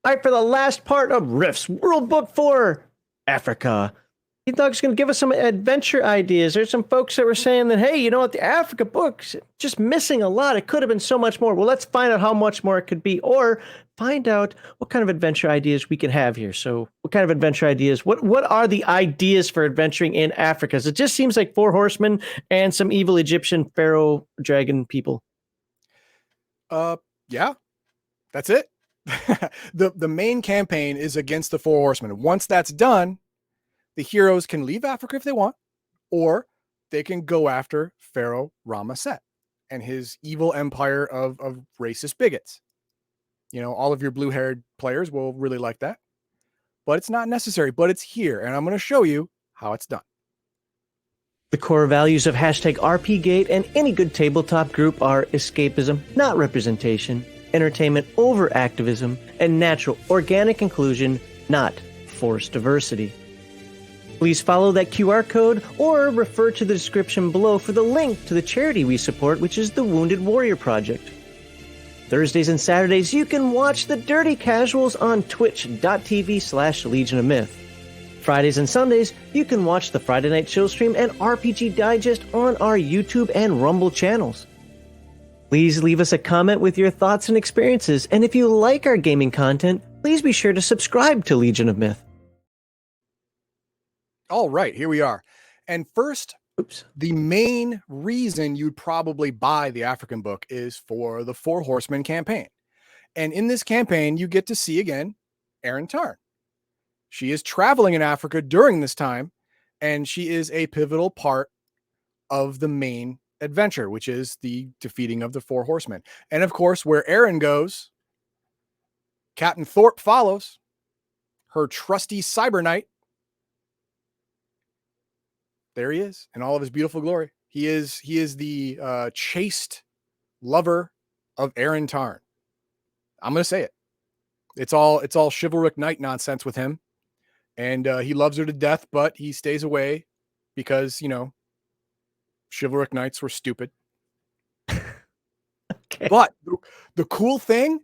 All right, for the last part of Rift's World Book for Africa. Dog's going to give us some adventure ideas. There's some folks that were saying that, hey, you know what, the Africa book's just missing a lot. It could have been so much more. Well, let's find out how much more it could be, or find out what kind of adventure ideas we can have here. So what kind of adventure ideas? What are the ideas for adventuring in Africa? It just seems like 4 horsemen and some evil Egyptian pharaoh dragon people. Yeah, that's it. The main campaign is against the 4 horsemen. Once that's done, the heroes can leave Africa if they want, or they can go after Pharaoh Ramesset and his evil empire of racist bigots. You know, all of your blue-haired players will really like that, but it's not necessary, but it's here, and I'm going to show you how it's done. The core values of #RPGate and any good tabletop group are escapism, not representation, entertainment over activism, and natural, organic inclusion, not forced diversity. Please follow that QR code or refer to the description below for the link to the charity we support, which is the Wounded Warrior Project. Thursdays and Saturdays, you can watch the Dirty Casuals on twitch.tv/Legion of Myth. Fridays and Sundays, you can watch the Friday Night Chill Stream and RPG Digest on our YouTube and Rumble channels. Please leave us a comment with your thoughts and experiences, and if you like our gaming content, please be sure to subscribe to Legion of Myth. All right, here we are. And first, the main reason you'd probably buy the African book is for the 4 Horsemen campaign. And in this campaign, you get to see again Erin Tarn. She is traveling in Africa during this time, and she is a pivotal part of the main adventure, which is the defeating of the 4 Horsemen. And of course, where Erin goes, Captain Thorpe follows, her trusty Cyber Knight. There he is in all of his beautiful glory. He is the chaste lover of Erin Tarn. I'm going to say it. It's all chivalric knight nonsense with him. And he loves her to death, but he stays away because, you know, chivalric knights were stupid. Okay. But the cool thing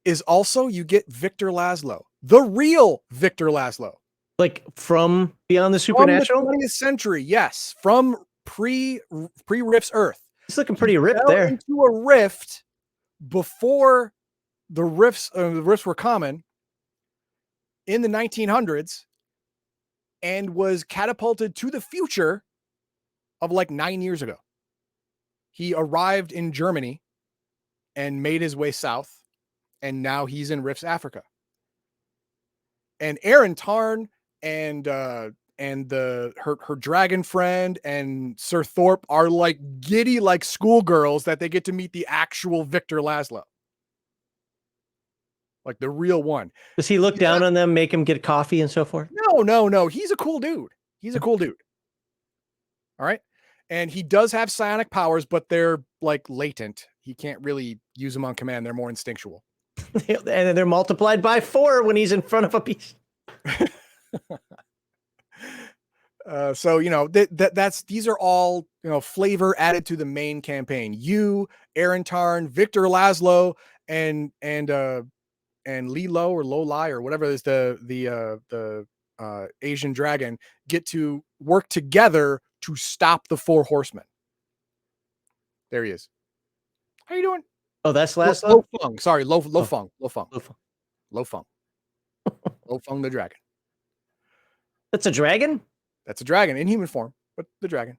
is also you get Victor Laszlo, the real Victor Laszlo. Like from Beyond the Supernatural? From the 20th century, yes. From pre-Rift's Earth. He's looking pretty ripped there. Into a rift before the rifts were common in the 1900s and was catapulted to the future of like 9 years ago. He arrived in Germany and made his way south, and now he's in Rifts, Africa. And Erin Tarn and her dragon friend and Sir Thorpe are like giddy like schoolgirls that they get to meet the actual Victor Laszlo. Like the real one. Does he look down on them, make him get coffee and so forth? No. He's a cool dude. All right. And he does have psionic powers, but they're like latent. He can't really use them on command. They're more instinctual. And they're multiplied by 4 when he's in front of a beast. So, you know, these are all, you know, flavor added to the main campaign. You, Erin Tarn, Victor Laszlo, and Lilo or Lolai or whatever is the Asian dragon get to work together to stop the 4 horsemen. There he is. How you doing? Oh, that's Laszlo? Lo Feng. Sorry, Lo Feng. Lo Feng the dragon. That's a dragon? That's a dragon in human form, but the dragon.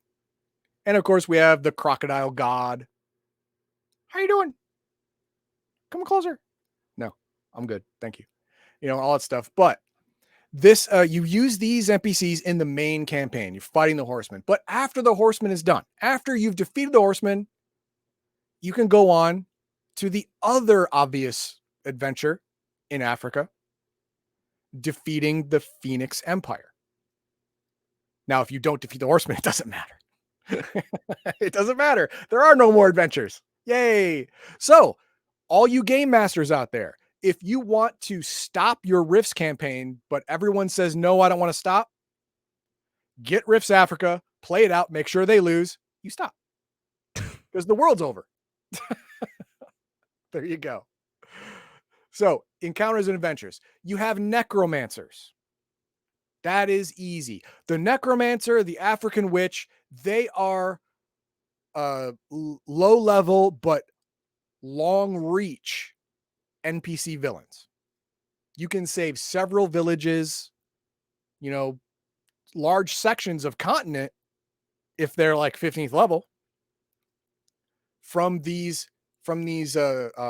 And of course, we have the crocodile god. How you doing? Come closer. No, I'm good. Thank you. You know, all that stuff. But this, you use these NPCs in the main campaign. You're fighting the horsemen. But after the horseman is done, after you've defeated the horsemen, you can go on to the other obvious adventure in Africa, defeating the Phoenix Empire. Now, if you don't defeat the horsemen, it doesn't matter. It doesn't matter. There are no more adventures. Yay. So, all you game masters out there, if you want to stop your Rifts campaign, but everyone says, no, I don't want to stop, get Rifts Africa, play it out, make sure they lose, you stop. Because the world's over. There you go. So, encounters and adventures. You have necromancers. That is easy. The necromancer, the African witch, they are low level but long reach NPC villains. You can save several villages, large sections of continent if they're like 15th level from these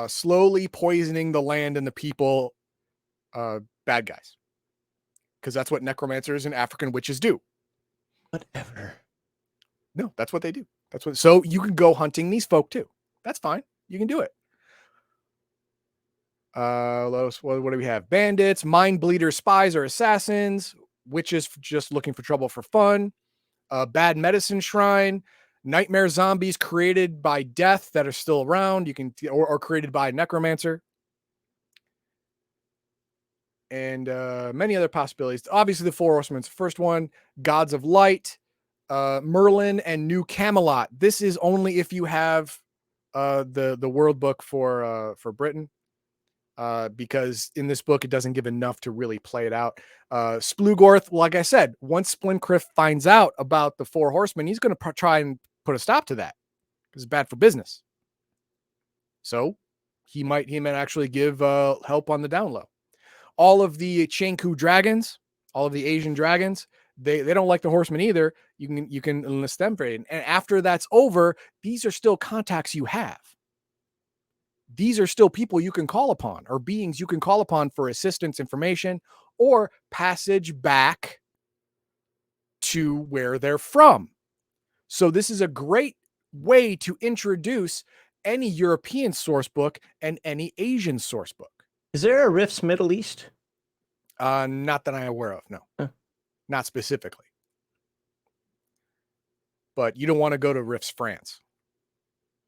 slowly poisoning the land and the people bad guys, because that's what necromancers and African witches do. Whatever. No, that's what they do. So you can go hunting these folk too. That's fine. You can do it. What do we have? Bandits, mind bleeders, spies, or assassins. Witches just looking for trouble for fun. Bad medicine shrine. Nightmare zombies created by death that are still around. You can or created by a necromancer. And many other possibilities. Obviously, the Four Horsemen's the first one. Gods of Light, Merlin, and New Camelot. This is only if you have the world book for Britain. Because in this book, it doesn't give enough to really play it out. Splugorth, like I said, once Splintcriff finds out about the Four Horsemen, he's going to try and put a stop to that because it's bad for business. So he might actually give help on the down low. All of the Chenku dragons, all of the Asian dragons, they don't like the Horsemen either. You can enlist them for it. And after that's over, these are still contacts you have. These are still people you can call upon, or beings you can call upon for assistance, information, or passage back to where they're from. So this is a great way to introduce any European source book and any Asian source book. Is there a Rifts Middle East? Not that I'm aware of, no. Huh. Not specifically. But you don't want to go to Rifts France.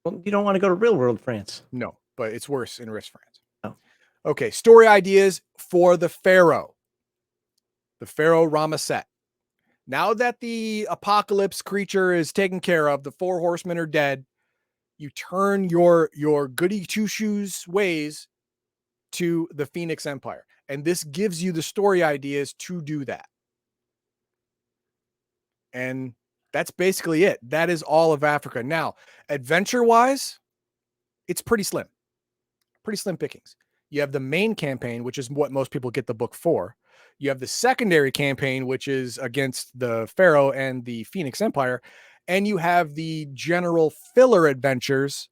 Well, you don't want to go to real world France. No, but it's worse in Rifts France. Oh. Okay, story ideas for the Pharaoh. The Pharaoh Ramesset. Now that the apocalypse creature is taken care of, the Four Horsemen are dead, you turn your goody two-shoes ways to the Phoenix Empire. And this gives you the story ideas to do that. And that's basically it. That is all of Africa. Now, adventure-wise, it's pretty slim. Pretty slim pickings. You have the main campaign, which is what most people get the book for. You have the secondary campaign, which is against the Pharaoh and the Phoenix Empire. And you have the general filler adventures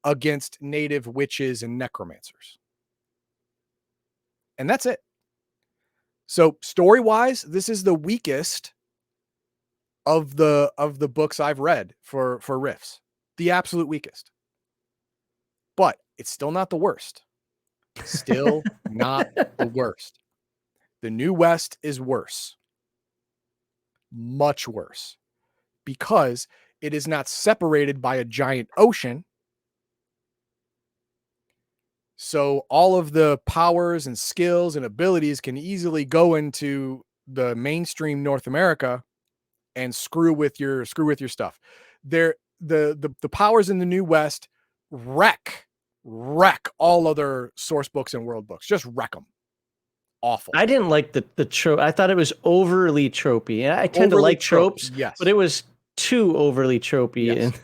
against native witches and necromancers. And that's it. So story-wise, this is the weakest of the books I've read for Rifts. The absolute weakest. But it's still not the worst. Still not the worst. The New West is worse. Much worse. Because it is not separated by a giant ocean. So all of the powers and skills and abilities can easily go into the mainstream North America and screw with your stuff. The powers in the New West wreck all other source books and world books. Just wreck them. Awful. I didn't like the trope. I thought it was overly tropey. I tend to like tropes, yes, but it was too overly tropey. Yes.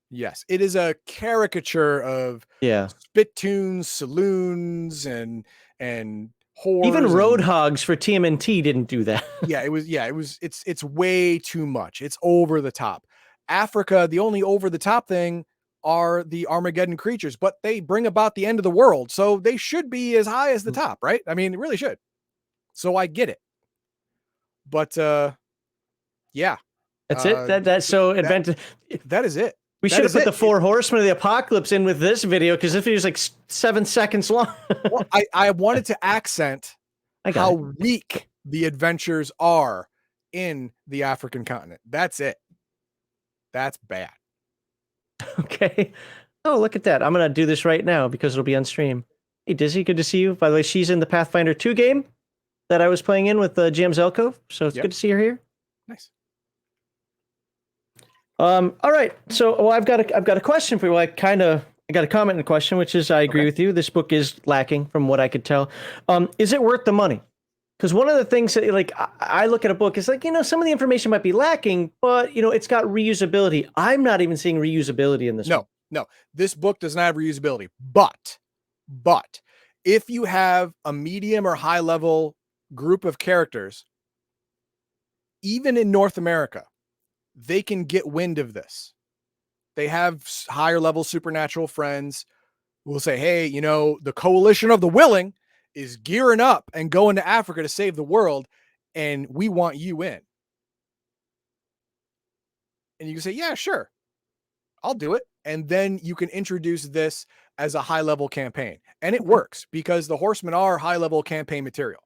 Yes, it is a caricature of spittoons, saloons, and whores. Even Roadhogs for TMNT didn't do that. It's way too much. It's over the top. Africa, the only over the top thing are the Armageddon creatures, but they bring about the end of the world, so they should be as high as the top, right? I mean, it really should. So I get it, but yeah, that's it. That is it. We should have put the Four Horsemen of the Apocalypse in with this video, because this video is like 7 seconds long. Well, I wanted to accent how weak the adventures are in the African continent. That's it. That's bad. Okay. Oh, look at that. I'm going to do this right now because it'll be on stream. Hey, Dizzy, good to see you. By the way, she's in the Pathfinder 2 game that I was playing in with GM Zelko. So it's good to see her here. Nice. All right. So I've got a question for you. I kind of I got a comment and a question, which is I agree with you. This book is lacking from what I could tell. Is it worth the money? Because one of the things that, like, I look at a book, it's like, some of the information might be lacking, but, it's got reusability. I'm not even seeing reusability in this book. No, this book does not have reusability, but if you have a medium or high level group of characters, even in North America, they can get wind of this. They have higher level supernatural friends who will say, hey, the coalition of the willing is gearing up and going to Africa to save the world, and we want you in. And you can say, yeah, sure, I'll do it. And then you can introduce this as a high level campaign. And it works because the Horsemen are high level campaign material.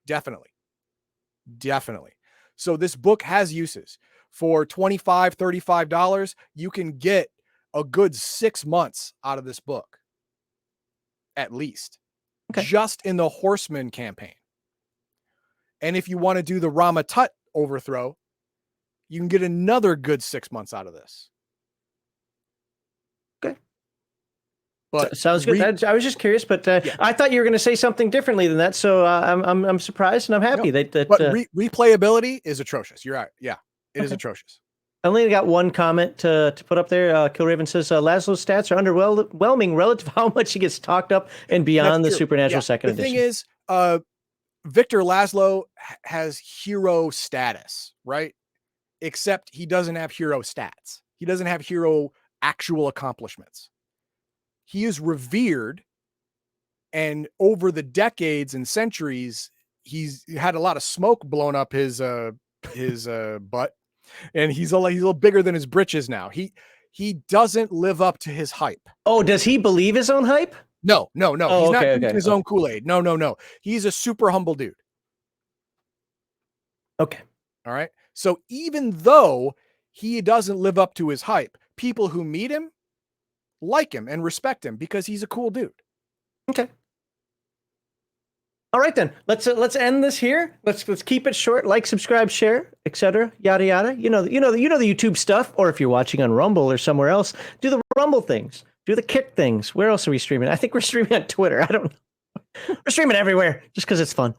Definitely. So this book has uses. For $25, $35, you can get a good 6 months out of this book. At least. Okay. Just in the Horsemen campaign. And if you want to do the Rama Tut overthrow, you can get another good 6 months out of this. Okay. But sounds good. I was just curious, but I thought you were going to say something differently than that. So I'm surprised and I'm happy that but replayability is atrocious. You're right. Yeah, it is atrocious. I only got one comment to put up there. Killraven says Laszlo's stats are underwhelming relative to how much he gets talked up and beyond the Supernatural second edition. The thing is, Victor Laszlo has hero status, right? Except he doesn't have hero stats. He doesn't have hero actual accomplishments. He is revered, and over the decades and centuries, he's had a lot of smoke blown up his butt, and he's a little bigger than his britches now. He doesn't live up to his hype. Oh, does he believe his own hype? No. He's not drinking his own Kool-Aid. No. He's a super humble dude. Okay. All right. So even though he doesn't live up to his hype, people who meet him like him and respect him because he's a cool dude. Okay. All right then. Let's end this here. Let's keep it short. Like, subscribe, share, etc. Yada yada. You know the YouTube stuff. Or if you're watching on Rumble or somewhere else, do the Rumble things. Do the Kick things. Where else are we streaming? I think we're streaming on Twitter. I don't know. We're streaming everywhere just because it's fun.